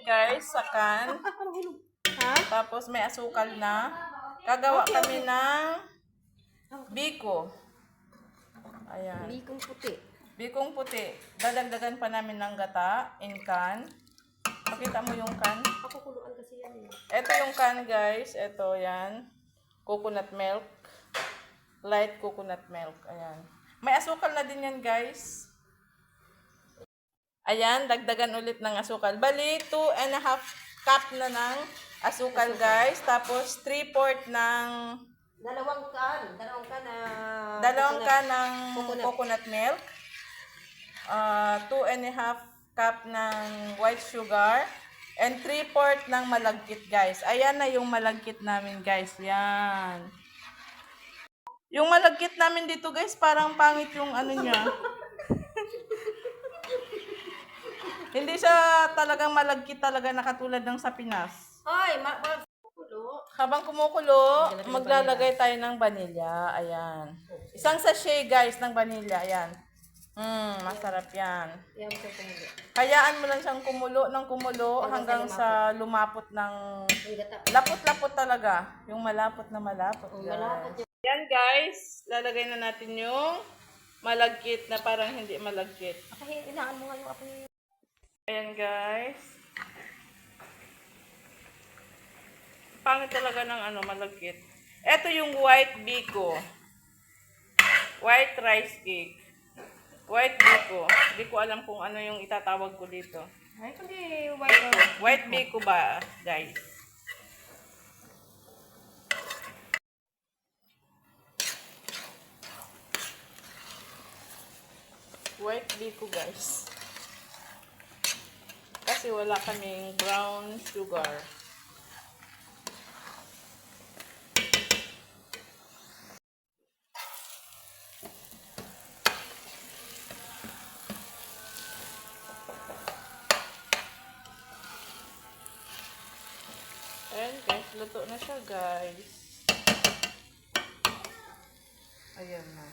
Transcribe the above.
guys sa can. Ha? Tapos may asukal na. Gagawa kami ng biko. Ayan. Bikong puti. Bikong puti. Dadagdagan pa namin ng gata in can. Pakita mo yung can. Pakukuluan kasi yan eh. Ito yung can guys. Ito yan. Coconut milk. Light coconut milk. Ayan. May asukal na din yan guys. Ayan. Dagdagan ulit ng asukal. Bali, 2.5 cup na ng asukal guys. Tapos 3/4 ng Dalawang can ng coconut milk. 2.5 cup ng white sugar. And 3/4 ng malagkit guys. Ayan na yung malagkit namin guys. Yan. Yung malagkit namin dito guys, parang pangit yung ano niya. Hindi siya talagang malagkit talaga na katulad ng sa Pinas. Ay, kumukulo. Habang kumukulo, maglalagay tayo ng vanilla. Ayan. Isang sachet guys ng vanilla. Ayan. Masarap yan. Yan sa kumulo. Hayaan mo lang siyang kumulo ng kumulo hanggang sa lumapot ng... Lapot-lapot talaga. Yung malapot na malapot. Malapot yun. Yan guys. Lalagay na natin yung malagkit na parang hindi malagkit. Kasi inaan mo nga yung apoy. Ayan guys. Pangit talaga ng malagkit. Ito yung white biko. White rice cake. White biko. Hindi ko alam kung ano yung itatawag ko dito. Ay, kundi White biko ba, guys? White biko, guys. Kasi wala kaming brown sugar. Ayan guys, luto na siya guys. Ayan na.